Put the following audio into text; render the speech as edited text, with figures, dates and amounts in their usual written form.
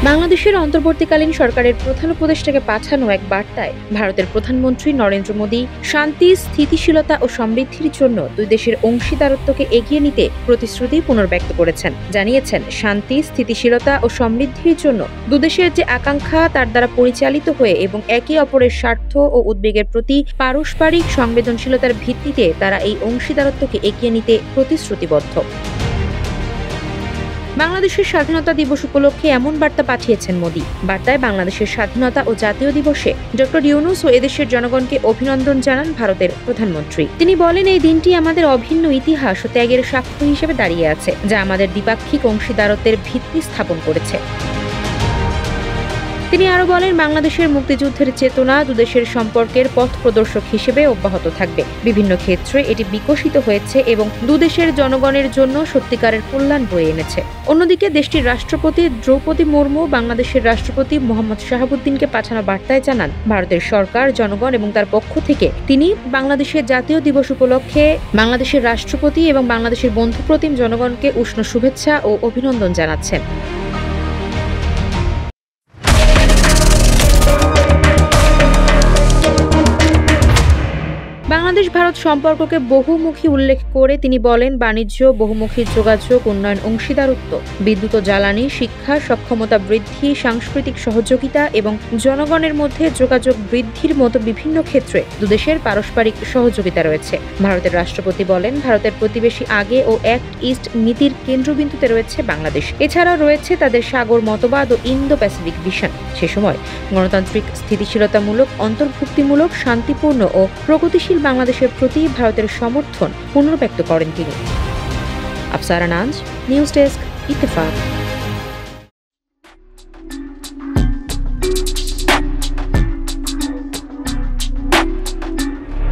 বাংলাদেশের অন্তর্বর্তীকালীন সরকারের প্রধান উপদেষ্টাকে পাঠানো এক বার্তায় ভারতের প্রধানমন্ত্রী নরেন্দ্র মোদী শান্তি, স্থিতিশীলতা ও সমৃদ্ধির জন্য দুই দেশের অংশীদারত্বকে এগিয়ে নিতে প্রতিশ্রুতি পুনর্ব্যক্ত করেছেন। জানিয়েছেন, শান্তি, স্থিতিশীলতা ও সমৃদ্ধির জন্য দুদেশের যে আকাঙ্ক্ষা তার দ্বারা পরিচালিত হয়ে এবং একে অপরের স্বার্থ ও উদ্বেগের প্রতি পারস্পরিক সংবেদনশীলতার ভিত্তিতে তারা এই অংশীদারত্বকে এগিয়ে নিতে প্রতিশ্রুতিবদ্ধ। বাংলাদেশের স্বাধীনতা দিবস উপলক্ষে এমন বার্তা পাঠিয়েছেন মোদী। বার্তায় বাংলাদেশের স্বাধীনতা ও জাতীয় দিবসে ডক্টর ইউনূস ও এদেশের জনগণকে অভিনন্দন জানান ভারতের প্রধানমন্ত্রী। তিনি বলেন, এই দিনটি আমাদের অভিন্ন ইতিহাস ও ত্যাগের সাক্ষ্য হিসেবে দাঁড়িয়ে আছে, যা আমাদের দ্বিপাক্ষিক অংশীদারত্বের ভিত্তি স্থাপন করেছে। তিনি আরো বলেন, বাংলাদেশের মুক্তিযুদ্ধের চেতনা দুদেশের সম্পর্কের পথ প্রদর্শক হিসেবে অব্যাহত থাকবে। বিভিন্ন ক্ষেত্রে এটি বিকশিত হয়েছে এবং দুদেশের জনগণের জন্য সত্যিকারের কল্যাণ বয়ে এনেছে। অন্যদিকে দেশটির রাষ্ট্রপতি দ্রৌপদী মুর্মু বাংলাদেশের রাষ্ট্রপতি মোহাম্মদ শাহাবুদ্দিনকে পাঠানো বার্তায় জানান, ভারতের সরকার, জনগণ এবং তার পক্ষ থেকে তিনি বাংলাদেশের জাতীয় দিবস উপলক্ষে বাংলাদেশের রাষ্ট্রপতি এবং বাংলাদেশের বন্ধুপ্রতিম জনগণকে উষ্ণ শুভেচ্ছা ও অভিনন্দন জানাচ্ছেন। বাংলাদেশ ভারত সম্পর্ককে বহুমুখী উল্লেখ করে তিনি বলেন, বাণিজ্য, বহুমুখী যোগাযোগ, উন্নয়ন, অংশীদারত্ব, বিদ্যুৎ ও জ্বালানি, শিক্ষা, সক্ষমতা বৃদ্ধি, সাংস্কৃতিক সহযোগিতা এবং জনগণের মধ্যে যোগাযোগ বৃদ্ধির মতো বিভিন্ন ক্ষেত্রে দুদেশের পারস্পরিক সহযোগিতা রয়েছে। ভারতের রাষ্ট্রপতি বলেন, ভারতের প্রতিবেশী আগে ও অ্যাক্ট ইস্ট নীতির কেন্দ্রবিন্দুতে রয়েছে বাংলাদেশ। এছাড়াও রয়েছে তাদের সাগর মতবাদ ও ইন্দো প্যাসিফিক ভিশন। সে সময় গণতান্ত্রিক, স্থিতিশীলতামূলক, অন্তর্ভুক্তিমূলক, শান্তিপূর্ণ ও প্রগতিশীল বাংলাদেশের প্রতি ভারতের সমর্থন পুনর্ব্যক্ত করেন তিনি। আফসারা নাজ, নিউজ ডেস্ক, ইত্তেফাক।